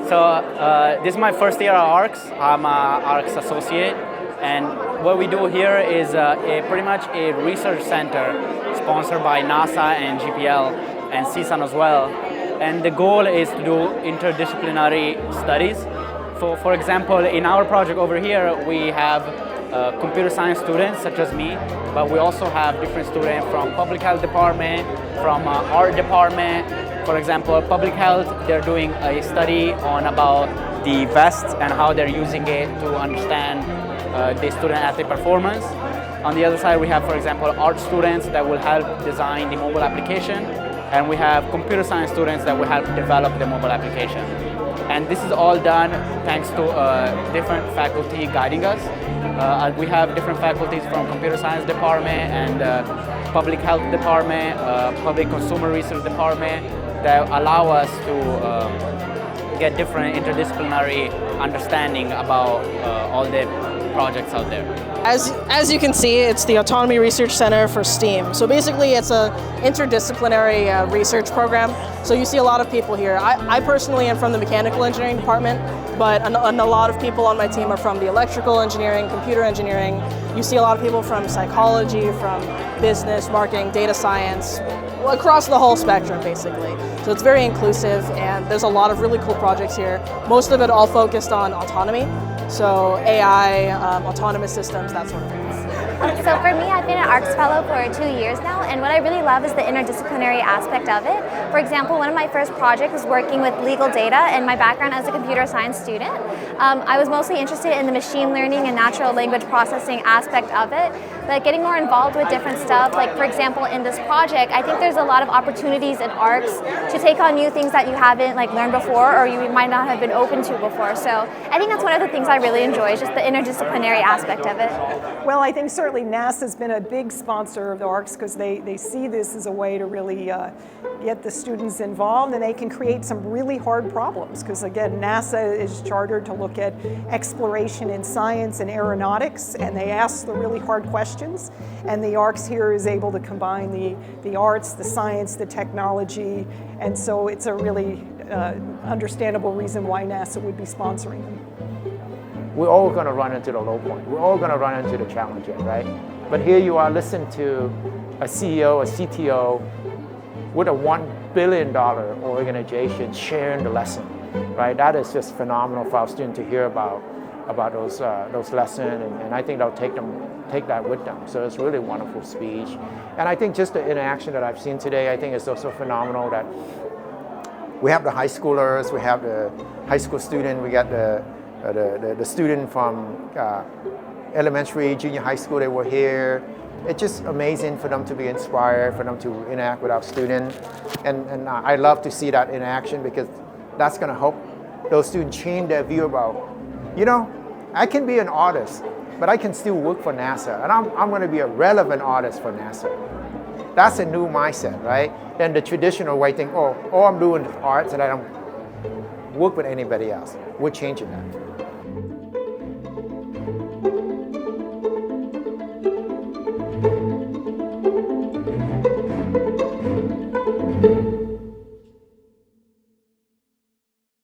This is my first year at ARCS. I'm an ARCS associate, and what we do here is pretty much a research center sponsored by NASA and GPL and CSUN as well. And the goal is to do interdisciplinary studies. For example, in our project over here, we have computer science students such as me, but we also have different students from public health department, from art department. For example, public health, they're doing a study on about the vests and how they're using it to understand the student athlete performance. On the other side, we have, for example, art students that will help design the mobile application, and we have computer science students that will help develop the mobile application. And this is all done thanks to different faculty guiding us. We have different faculties from computer science department and public health department, public consumer research department that allow us to get different interdisciplinary understanding about all the projects out there. As you can see, it's the Autonomy Research Center for STEAHM. So basically it's an interdisciplinary research program. So you see a lot of people here. I personally am from the mechanical engineering department, but a lot of people on my team are from the electrical engineering, computer engineering. You see a lot of people from psychology, from business, marketing, data science, across the whole spectrum basically. So it's very inclusive, and there's a lot of really cool projects here. Most of it all focused on autonomy. So AI, autonomous systems, that sort of thing. So for me, I've been an ARCS fellow for 2 years now, and what I really love is the interdisciplinary aspect of it. For example, one of my first projects was working with legal data, and my background as a computer science student. I was mostly interested in the machine learning and natural language processing aspect of it, but getting more involved with different stuff, like for example in this project, I think there's a lot of opportunities in ARCS to take on new things that you haven't learned before, or you might not have been open to before. So I think that's one of the things I really enjoy, is just the interdisciplinary aspect of it. Well, I think certainly NASA's been a big sponsor of the ARCS because they see this as a way to really get the students involved, and they can create some really hard problems because again, NASA is chartered to look at exploration in science and aeronautics, and they ask the really hard questions, and the ARCS here is able to combine the arts, the science, the technology, and so it's a really understandable reason why NASA would be sponsoring them. We're all going to run into the low point. We're all going to run into the challenges, right? But here you are listening to a CEO, a CTO with a $1 billion organization sharing the lesson, right? That is just phenomenal for our students to hear about those lessons, and I think they'll take that with them. So it's really a wonderful speech. And I think just the interaction that I've seen today, I think is also phenomenal that we have the high schoolers, we have the high school student, we got the student from elementary, junior high school, they were here. It's just amazing for them to be inspired, for them to interact with our students. And I love to see that interaction because that's going to help those students change their view about, you know, I can be an artist, but I can still work for NASA. And I'm going to be a relevant artist for NASA. That's a new mindset, right? Then the traditional way think, oh, all I'm doing is arts and I don't work with anybody else. We're changing that.